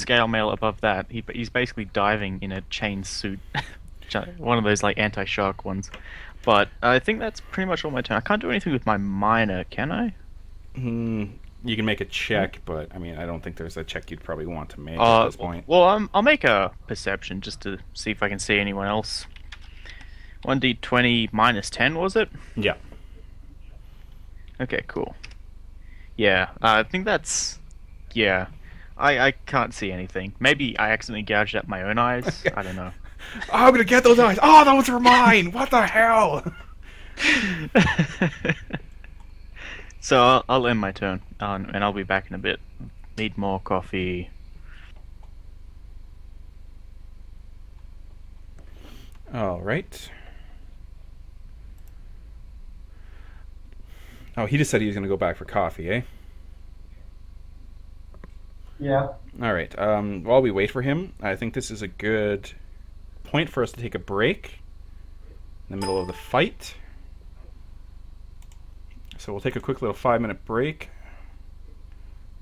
scale mail above that, he's basically diving in a chain suit, one of those like anti-shark ones. But I think that's pretty much all my turn. I can't do anything with my minor, can I? Hmm. You can make a check, but I mean, I don't think there's a check you'd probably want to make at this point. Well, I'll make a perception just to see if I can see anyone else. 1d20 minus 10, was it? Yeah. Okay, cool. Yeah, I think that's... Yeah. I can't see anything. Maybe I accidentally gouged out my own eyes. I don't know. Oh, I'm gonna get those eyes. Oh, those are mine. What the hell? So I'll end my turn, and I'll be back in a bit. Need more coffee. All right. Oh, he just said he was gonna go back for coffee, eh? Yeah. All right. While we wait for him, I think this is a good point for us to take a break in the middle of the fight. So we'll take a quick little 5-minute break.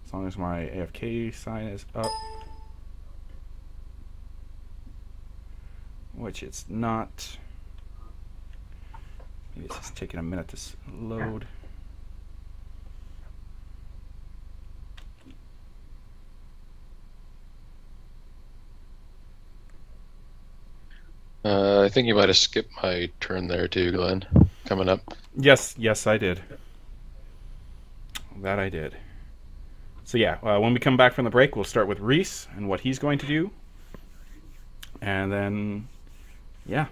As long as my AFK sign is up. Which it's not. Maybe it's just taking a minute to load. I think you might have skipped my turn there too, Glenn. Coming up. Yes, I did. That I did. So yeah, when we come back from the break, we'll start with Reese and what he's going to do. And then, yeah.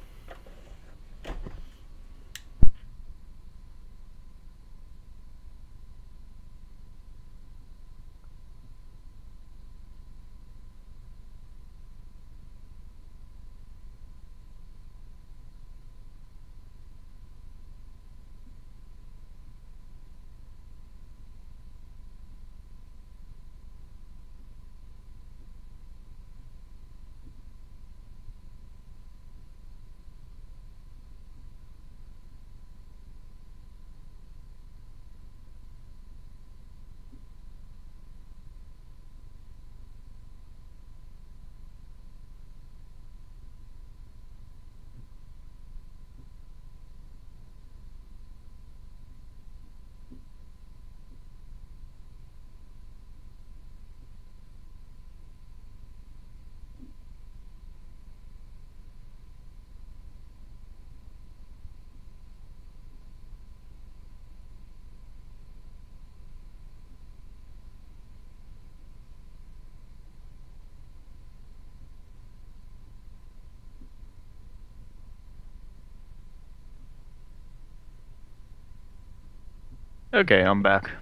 Okay, I'm back.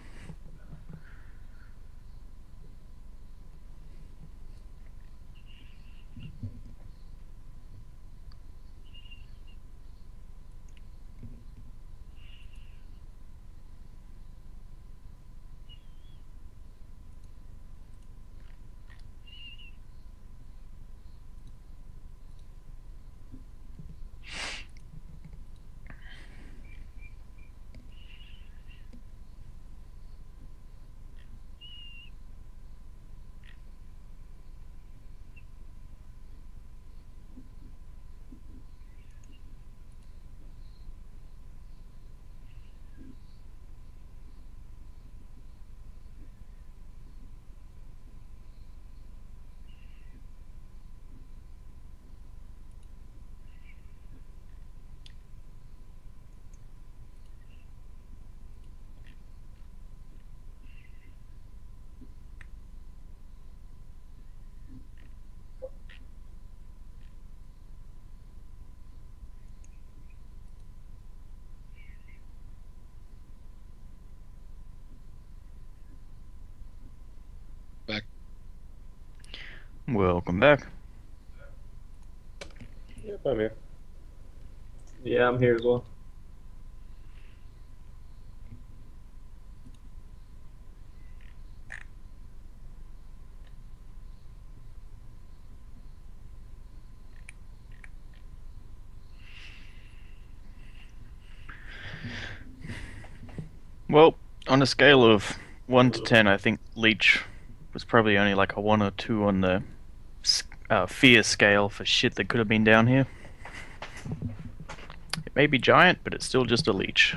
Back. Welcome back. Yep, I'm here. Yeah, I'm here as well. Well, on a scale of 1 to 10, I think Leech was probably only like a 1 or 2 on the fear scale for shit that could have been down here. It may be giant, but it's still just a leech.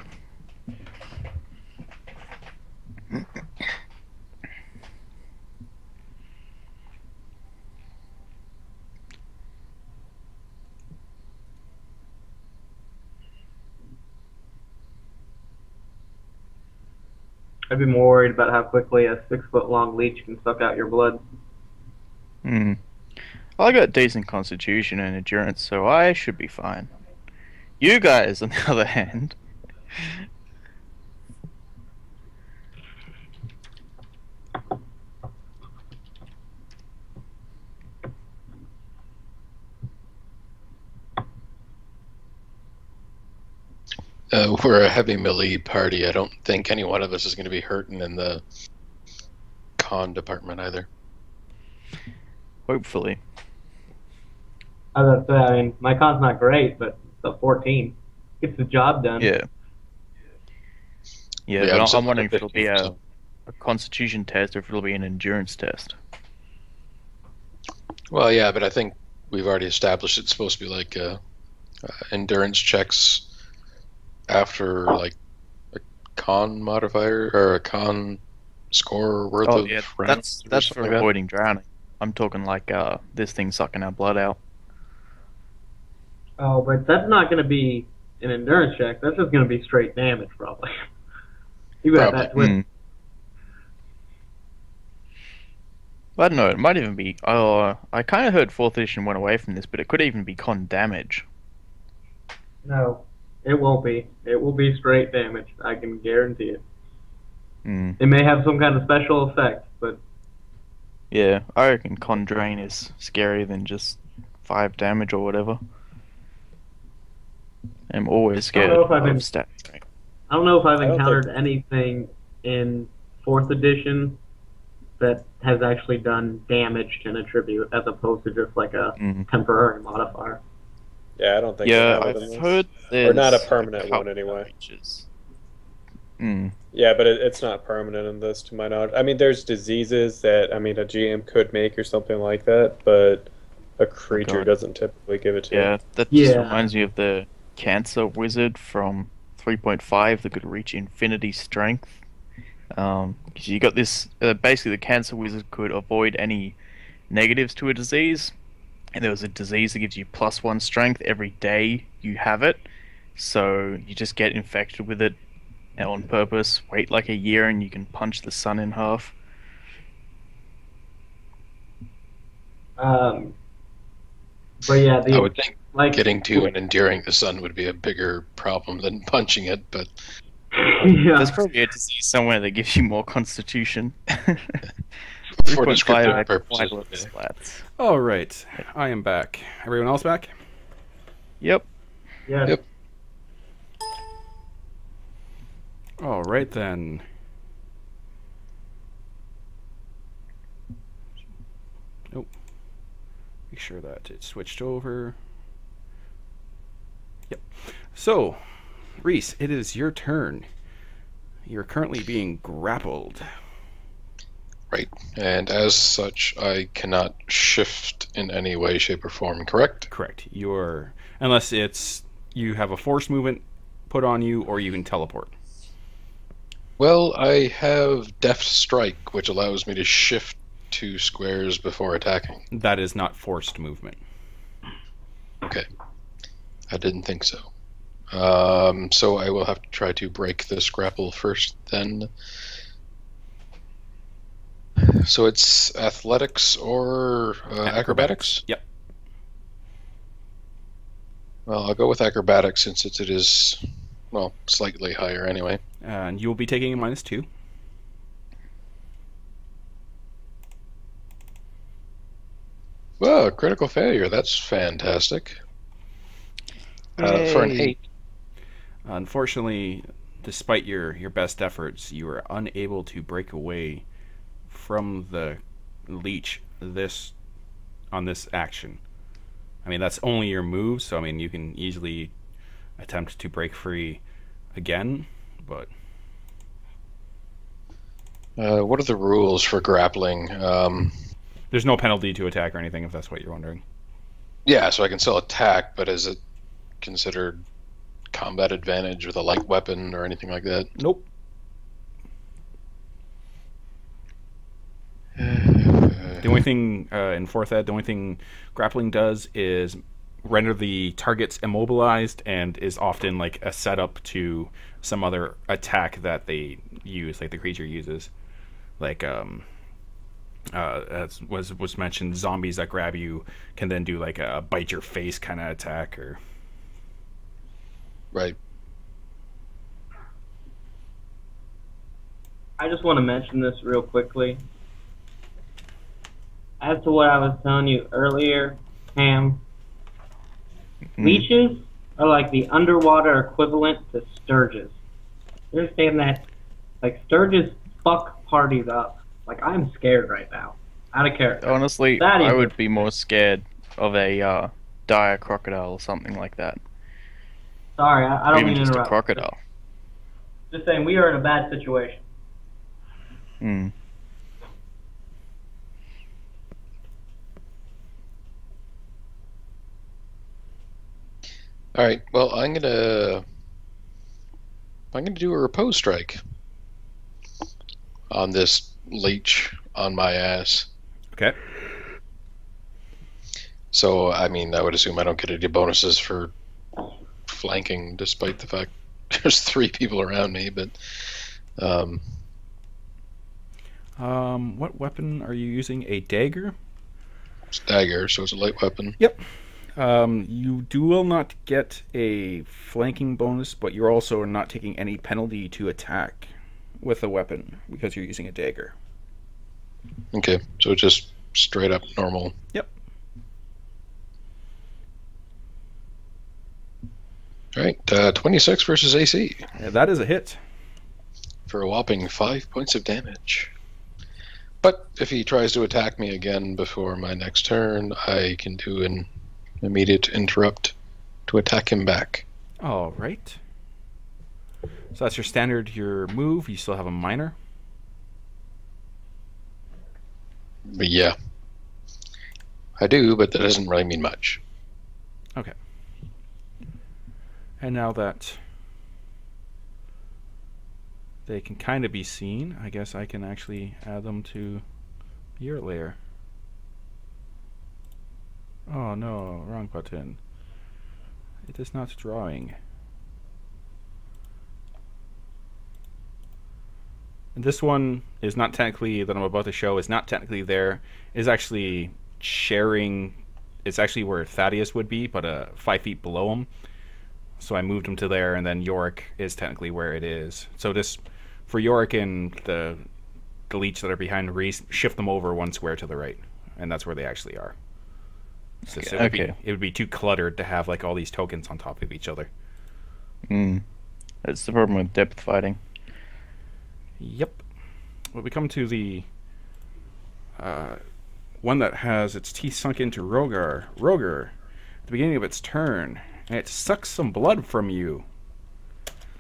I'd be more worried about how quickly a 6-foot-long leech can suck out your blood. Hmm. I got decent constitution and endurance, so I should be fine. You guys, on the other hand... We're a heavy melee party. I don't think any one of us is going to be hurting in the con department either. Hopefully. I mean, my con's not great, but it's a 14. Gets the job done. Yeah. Yeah, Yeah, but I'm I'm wondering if it'll be so. a constitution test or if it'll be an endurance test. Well, yeah, but I think we've already established it's supposed to be like endurance checks after like a con modifier or a con score worth Oh of yeah, rounds. or that's for something like that. avoiding drowning. I'm talking like this thing sucking our blood out. Oh, but that's not going to be an endurance check. That's just going to be straight damage, probably. You got that twist. Hmm. I don't know. It might even be. Oh, I kind of heard 4th edition went away from this, but it could even be con damage. No, it won't be. It will be straight damage. I can guarantee it. Hmm. It may have some kind of special effect, but Yeah, I reckon con drain is scarier than just 5 damage or whatever. I'm always scared know if I've of been- stat drain. I don't know if I've I don't encountered anything in 4th edition that has actually done damage to an attribute as opposed to just like a Mhm. temporary modifier. Yeah, I don't think. Yeah, they have it I've in this. heard Or there's not a permanent couple one anyway. creatures. Hmm. Yeah, but it's not permanent in this, to my knowledge. I mean, there's diseases that a GM could make or something like that, but a creature God. doesn't typically give it to Yeah, you. that just Yeah. reminds me of the Cancer Wizard from 3.5 that could reach infinity strength. 'Cause you got this, basically the Cancer Wizard could avoid any negatives to a disease, and there was a disease that gives you +1 strength every day you have it, so you just get infected with it on purpose, wait like a year, and you can punch the sun in half. But yeah, I would think like getting to and enduring the sun would be a bigger problem than punching it, but yeah. There's probably a disease somewhere that gives you more constitution. for 3.5 descriptive had purposes. quite a lot of yeah. splats. All right, I am back. Everyone else back? Yep. Yeah. Yep. All right then. Nope. Make sure that it switched over. Yep. So, Reese, it is your turn. You're currently being grappled. Right. And as such, I cannot shift in any way, shape, or form, correct? Correct. You're unless it's you have a force movement put on you, or you can teleport. Well, I have Deft Strike, which allows me to shift 2 squares before attacking. That is not forced movement. Okay. I didn't think so. So I will have to try to break this grapple first, then. So it's athletics or acrobatics? Yep. Well, I'll go with acrobatics since it is, well, slightly higher anyway. And you will be taking a -2. Well, critical failure. That's fantastic. For an Yay. 8. Unfortunately, despite your best efforts, you are unable to break away from the leech on this action. I mean, that's only your move, so I mean, you can easily attempt to break free again, but What are the rules for grappling? There's no penalty to attack or anything, if that's what you're wondering. Yeah, so I can still attack, but is it considered combat advantage with a light weapon or anything like that? Nope. The only thing in 4th Ed, the only thing grappling does is render the targets immobilized and is often like a setup to some other attack that they use, like the creature uses. Like, as was mentioned, zombies that grab you can then do like a bite your face kind of attack, or... Right. I just want to mention this real quickly. As to what I was telling you earlier, Ham, leeches are like the underwater equivalent to sturges. You understand that? Like, sturges fuck parties up. Like, I'm scared right now. Out of character. Honestly, That I is- would be more scared of a dire crocodile or something like that. Sorry, I Or don't even mean to just a interrupt. crocodile. Just saying, we are in a bad situation. Hmm. All right. Well, I'm gonna do a repose strike on this leech on my ass. Okay. So, I mean, I would assume I don't get any bonuses for flanking, despite the fact there's 3 people around me. But What weapon are you using? A dagger? it's dagger, so it's a light weapon. Yep. You will not get a flanking bonus, but you're also not taking any penalty to attack with a weapon because you're using a dagger. Okay, so it's just straight up normal. Yep. All right, 26 versus AC That is a hit. for a whopping 5 points of damage. But if he tries to attack me again before my next turn, I can do an immediate interrupt to attack him back. All right. So that's your standard, your move. You still have a minor. But yeah, I do, but that doesn't really mean much. Okay. And now that they can kind of be seen, I guess I can actually add them to your layer. Oh no, wrong button. It is not drawing. And this one is not technically, that I'm about to show, is not technically there. It is actually sharing, it's actually where Thaddeus would be, but 5 feet below him. So I moved him to there, and then Yorick is technically where it is. So just for Yorick and the leech that are behind Reese, shift them over 1 square to the right, and that's where they actually are. So Okay. it would be too cluttered to have like all these tokens on top of each other. That's the problem with depth fighting. Yep. Well, we come to the one that has its teeth sunk into Rogar. Rogar, at the beginning of its turn, and it sucks some blood from you.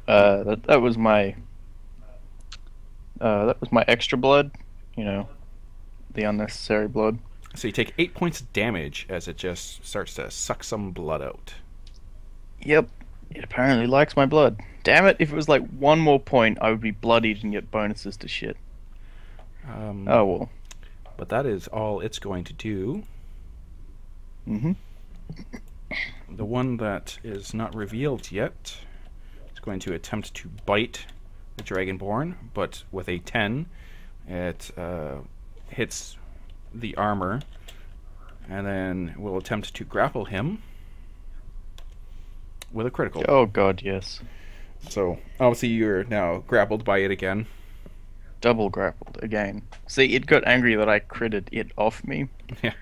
That was my extra blood, the unnecessary blood. So you take 8 points of damage as it just starts to suck some blood out. Yep, it apparently likes my blood. Damn it, if it was like 1 more point, I would be bloodied and get bonuses to shit. Oh well. But that is all it's going to do. Mm-hmm. The one that is not revealed yet is going to attempt to bite the Dragonborn, but with a 10, it hits the armor, and then will attempt to grapple him with a critical. Oh god, yes. So obviously you're now grappled by it again. Double grappled again. See, it got angry that I critted it off me. Yeah.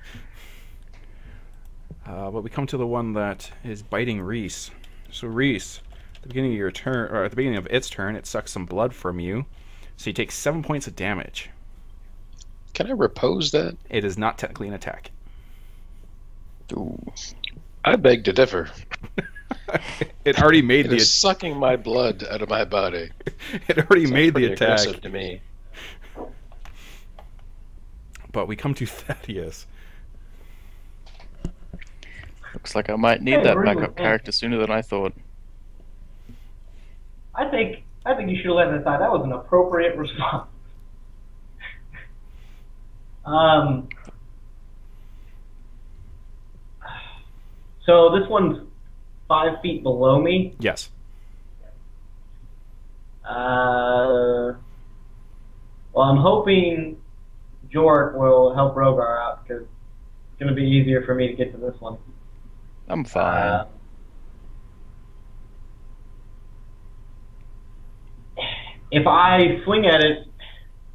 But we come to the one that is biting Reese. So Reese, at the beginning of your turn, or at the beginning of its turn, it sucks some blood from you. So you take 7 points of damage. Can I repose that? It is not technically an attack. Ooh. I beg to differ. It already made It the is sucking my blood out of my body. it already Sounds made the pretty attack. aggressive to me. But we come to Thaddeus. Looks like I might need Hey, that really? backup character sooner than I thought. I think you should have let this out. That was an appropriate response. So this one's 5 feet below me. Yes. Well, I'm hoping Jork will help Rogar out because it's going to be easier for me to get to this one. I'm fine. If I swing at it,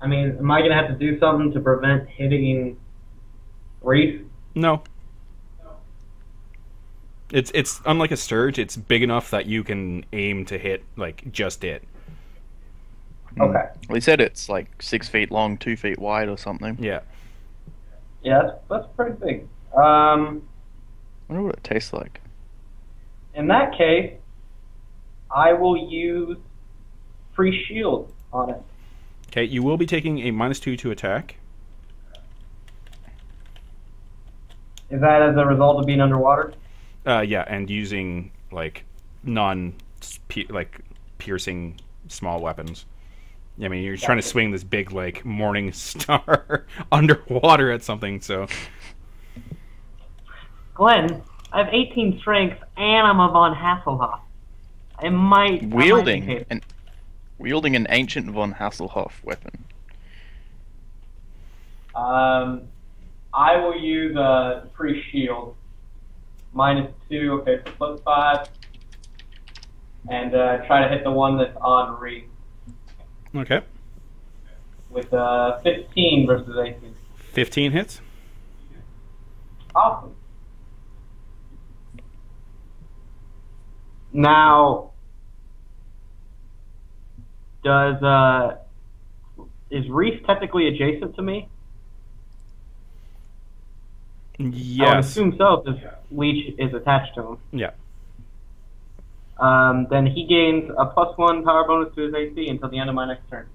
I mean, am I going to have to do something to prevent hitting Reef? No. It's unlike a Sturge. It's big enough that you can aim to hit like just it. Okay. Well, he said it's like 6 feet long, 2 feet wide, or something. Yeah. Yeah, that's pretty big. I wonder what it tastes like. In that case, I will use free shield on it. Okay, you will be taking a -2 to attack. Is that as a result of being underwater? Yeah, and using like piercing small weapons. I mean, you're trying to swing this big like morning star underwater at something, so. Glenn, I have 18 strength and I'm a von Hasselhoff. I might Wielding an ancient von Hasselhoff weapon. I will use a free shield. -2, okay, so +5. And try to hit the one that's on Reef. Okay. With 15 versus 18. 15 hits. Awesome. Now, is Reef technically adjacent to me? I would Yes. assume so, if this leech is attached to him. Yeah. Then he gains a +1 power bonus to his AC until the end of my next turn.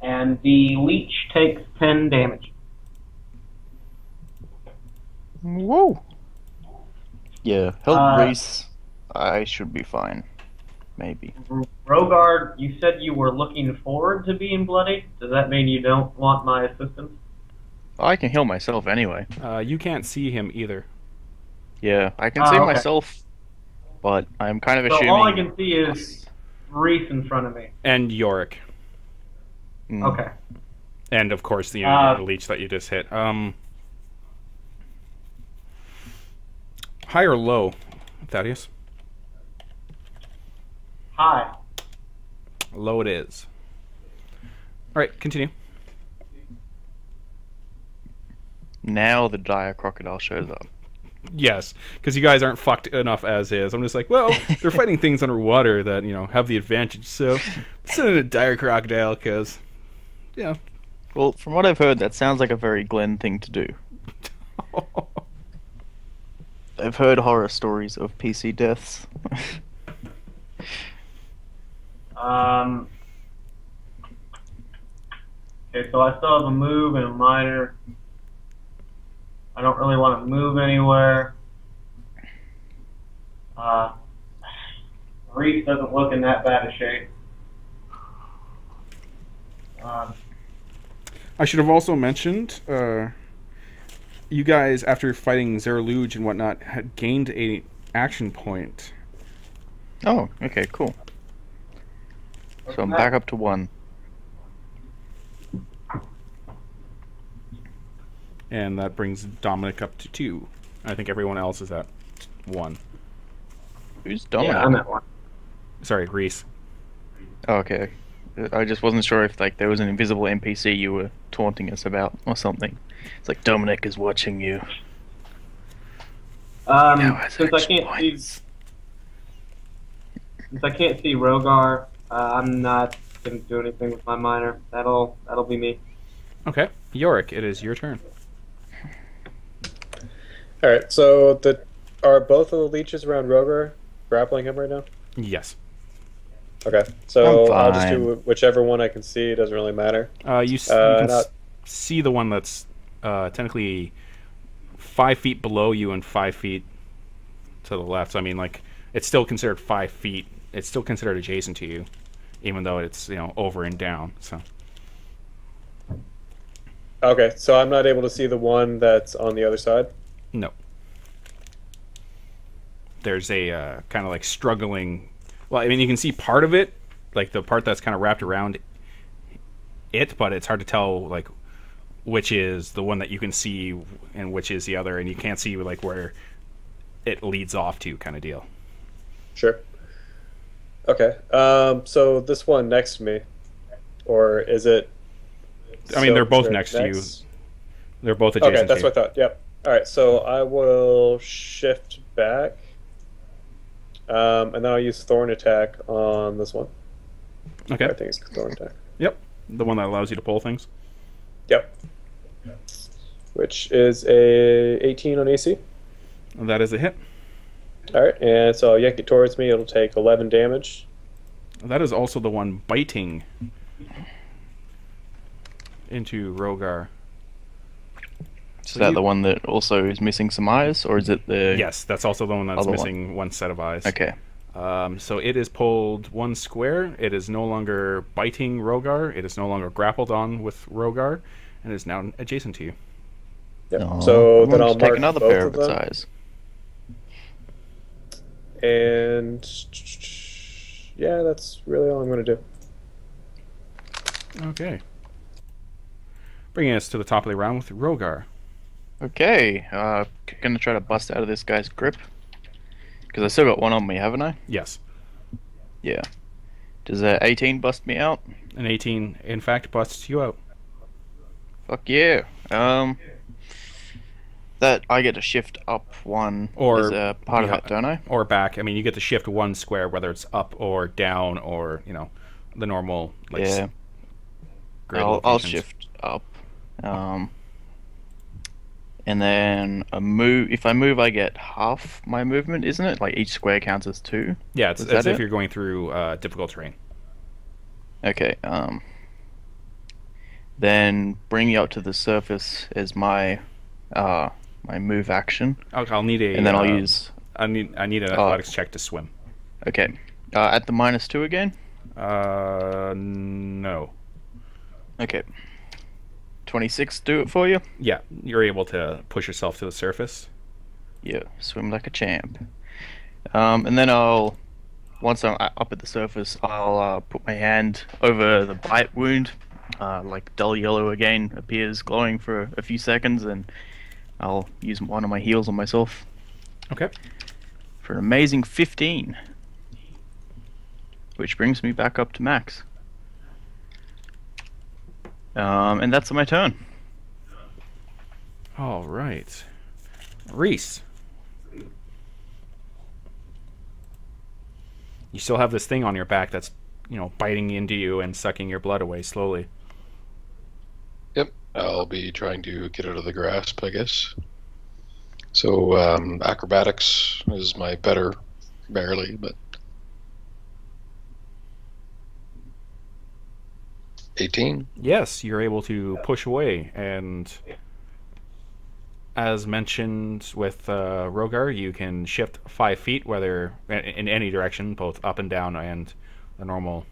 And the leech takes 10 damage. Whoa! Yeah, help Uh, Reese. I should be fine. Maybe. Rogard, you said you were looking forward to being bloodied. Does that mean you don't want my assistance? I can heal myself anyway. You can't see him either. Yeah, I can see okay. myself, but I'm kind of So assuming. all I can see is Reese in front of me. And Yorick. Mm. Okay. And of course the leech that you just hit. High or low, Thaddeus? Hi. Low it is. Alright, continue. Now the dire crocodile shows up. Yes, because you guys aren't fucked enough as is. I'm just like, well, they're fighting things underwater that, have the advantage, so send in a dire crocodile, because, yeah. Well, from what I've heard, that sounds like a very Glenn thing to do. I've heard horror stories of PC deaths. Okay, so I still have a move and a minor. I don't really want to move anywhere. Reese doesn't look in that bad a shape. I should have also mentioned, you guys, after fighting Zeraluge and whatnot, had gained a action point. Oh, okay, cool. So I'm back up to 1. And that brings Dominic up to 2. I think everyone else is at 1. Who's Dominic? Yeah, I'm at 1. Sorry, Reese. Oh, okay. I just wasn't sure if there was an invisible NPC you were taunting us about or something. It's like Dominic is watching you. Since I can't see Rogar, I'm not gonna do anything with my minor. That'll be me. Okay, Yorick, it is your turn. Alright, so are both of the leeches around Rogar grappling him right now? Yes. Okay, so I'm I'll just fine. do whichever one I can see. It doesn't really matter. You can Not see the one that's technically 5 feet below you and 5 feet to the left. So I mean, like, it's still considered 5 feet. It's still considered adjacent to you, even though it's over and down. So okay. So I'm not able to see the one that's on the other side. no, there's a kind of like struggling. Well, I mean, you can see part of it, like the part that's kind of wrapped around it, but it's hard to tell like which is the one that you can see and which is the other, and you can't see like where it leads off to, kind of deal. Sure. Okay. So this one next to me, or is it? I mean, they're both Silver next to you. They're both adjacent. Okay, that's to you. what I thought. Yep. All right. So I will shift back, and then I'll use Thorn Attack on this one. Okay. I think it's Thorn Attack. Yep. The one that allows you to pull things. Yep. Which is a 18 on AC. That is a hit. All right, and so I'll yank it towards me. It'll take 11 damage. That is also the one biting into Rogar. Is that the one that also is missing some eyes, or is it the? Yes, that's also the one that's Other one. missing one set of eyes. Okay. So it is pulled one square. It is no longer biting Rogar. It is no longer grappled on with Rogar, and is now adjacent to you. Yep. Oh, So I'm then gonna I'll just take mark another both pair of of its them. eyes. And yeah, that's really all I'm going to do. Okay. Bringing us to the top of the round with Rogar. Okay. Gonna try to bust out of this guy's grip. Because I still got one on me, haven't I? Yes. Yeah. Does 18 bust me out? An 18, in fact, busts you out. Fuck yeah. That I get to shift up one Or is a part of yeah, it, don't I? Or back. I mean, you get to shift one square, whether it's up or down or, the normal, like, Yeah. grid I'll locations. shift up. And then a move. If I move, I get half my movement, isn't it? Like each square counts as 2. Yeah, it's Is as that if it? you're going through difficult terrain. Okay. Then bring you up to the surface as my my move action, I'll need a. and then I'll use. I need an athletics check to swim. Okay. At the -2 again. No. Okay. 26 do it for you? Yeah, you're able to push yourself to the surface. Yeah, swim like a champ. And then once I'm up at the surface, I'll put my hand over the bite wound. Like dull yellow again appears glowing for a few seconds, and I'll use one of my heals on myself Okay. for an amazing 15. Which brings me back up to max. And that's my turn. All right. Reese. You still have this thing on your back that's, biting into you and sucking your blood away slowly. Yep, I'll be trying to get out of the grasp, I guess. So acrobatics is my better, barely, but 18. Yes, you're able to push away, and as mentioned with Rogar, you can shift 5 feet, whether in any direction, both up and down, and the normal.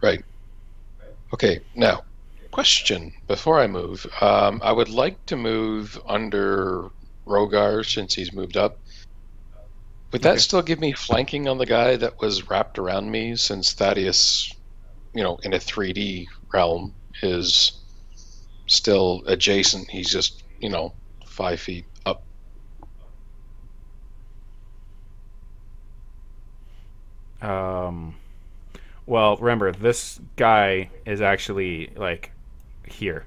Right. Okay, now, question before I move. I would like to move under Rogar since he's moved up. Would that Okay. still give me flanking on the guy that was wrapped around me since Thaddeus, in a 3D realm is still adjacent? He's just, 5 feet up. Well, remember, this guy is actually, like, here.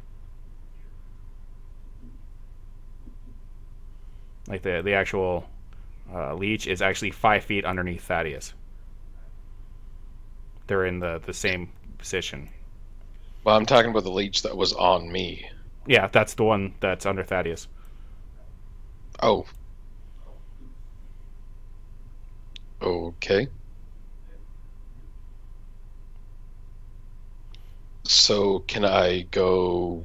Like, the actual leech is actually 5 feet underneath Thaddeus. They're in the same position. Well, I'm talking about the leech that was on me. Yeah, that's the one that's under Thaddeus. Oh. Okay. So can I go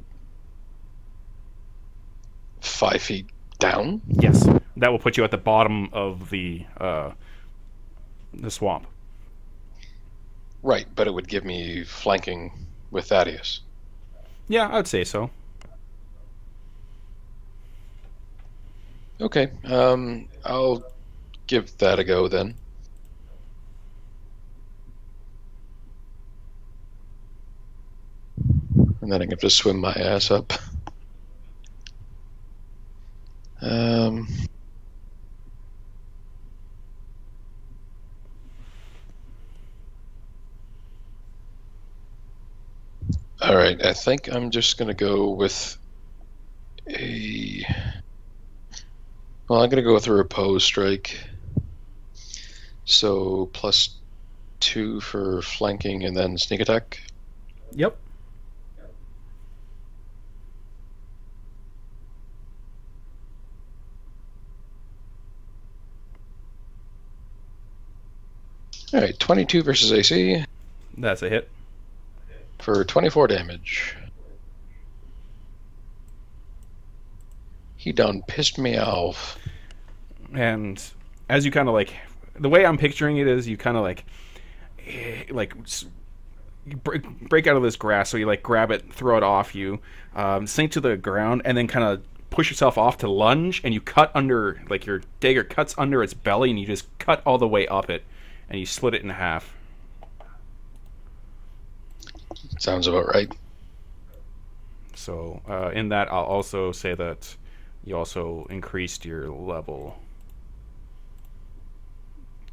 5 feet down? Yes, that will put you at the bottom of the swamp. Right, but it would give me flanking with Thaddeus. Yeah, I'd say so. Okay, I'll give that a go then. And then I have to swim my ass up. All right, I think I'm just gonna go with a. Well, I'm gonna go with a repose strike. So +2 for flanking and then sneak attack. Yep. All right, 22 versus AC That's a hit. for 24 damage. He done pissed me off. And as you kind of like, the way I'm picturing it is you kind of like you break out of this grass, so you like grab it, throw it off you, sink to the ground, and then kind of push yourself off to lunge, and you cut under, like your dagger cuts under its belly, and you just cut all the way up it, and you split it in half. Sounds about right. So in that, I'll also say that you also increased your level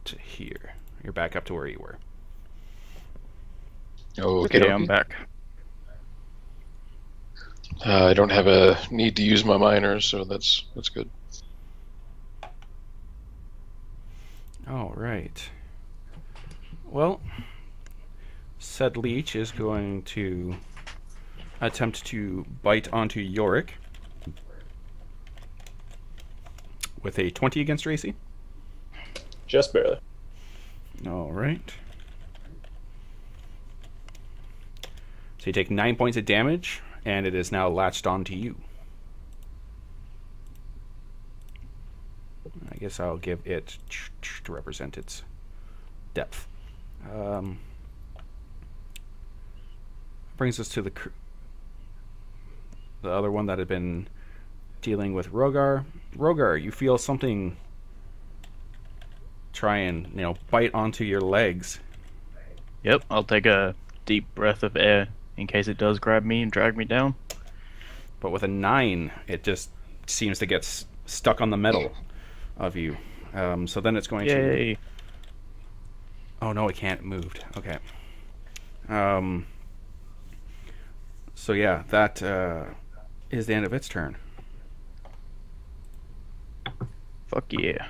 to here. You're back up to where you were. Okay, I'm back. I don't have a need to use my minors, so that's good. All right. Well, said leech is going to attempt to bite onto Yorick with a 20 against your AC. Just barely. All right. So you take 9 points of damage, and it is now latched onto you. I guess I'll give it to represent its depth. Brings us to the other one that had been dealing with Rogar. Rogar, you feel something try and bite onto your legs. Yep, I'll take a deep breath of air in case it does grab me and drag me down. But with a 9, it just seems to get stuck on the metal of you. So then it's going Yay. to... Oh no, it can't. It moved. Okay. So yeah, that is the end of its turn. Fuck yeah.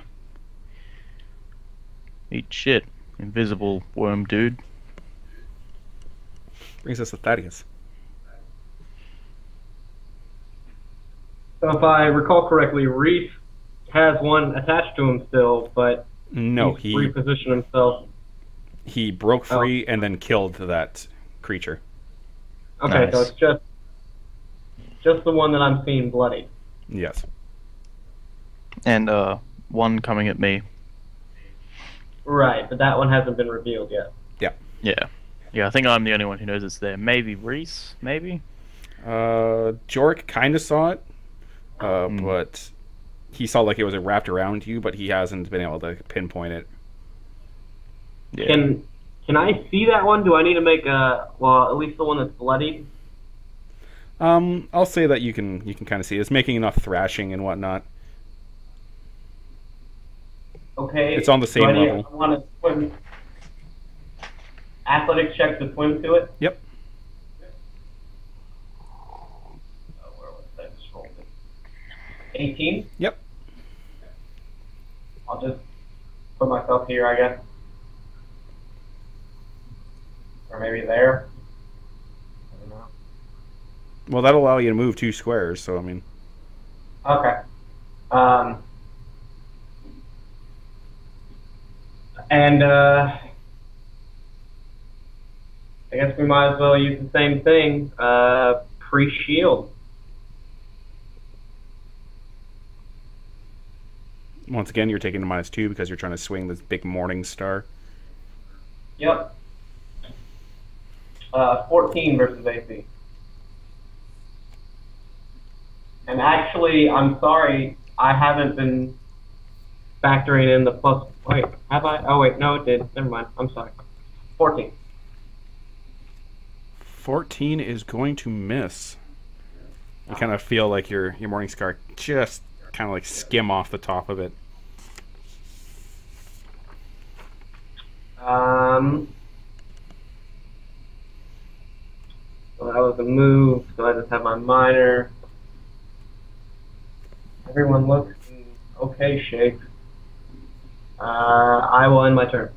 Eat shit, invisible worm dude. Brings us to Thaddeus. So if I recall correctly, Reese has one attached to him still, but No, he's repositioned himself. he broke free and then killed that creature. Okay, so Nice. it's just the one that I'm seeing bloody. Yes. And one coming at me. Right, but that one hasn't been revealed yet. Yeah. Yeah, I think I'm the only one who knows it's there. Maybe Reese, maybe? Jork kind of saw it, but he saw like it was wrapped around you, but he hasn't been able to pinpoint it. Yeah. Can I see that one? Do I need to make at least the one that's bloodied? I'll say that you can kind of see it. It's making enough thrashing and whatnot. Okay. It's on the same level. I want to swim. Athletics check to swim to it? Yep. Where was that? Just rolled it. 18? Yep. I'll just put myself here, I guess. Or maybe there. I don't know. Well, that'll allow you to move 2 squares, so I mean... Okay. And I guess we might as well use the same thing. Pre-shield. Once again, you're taking a -2 because you're trying to swing this big morning star. Yep. 14 versus AC. And actually, I'm sorry, I haven't been factoring in the plus. Wait, have I? Oh wait, no, it did. Never mind. I'm sorry. 14. 14 is going to miss. You kind of feel like your morning star just kind of like skim off the top of it. So that was a move, so I just have my minor. Everyone looks in okay shape. I will end my turn.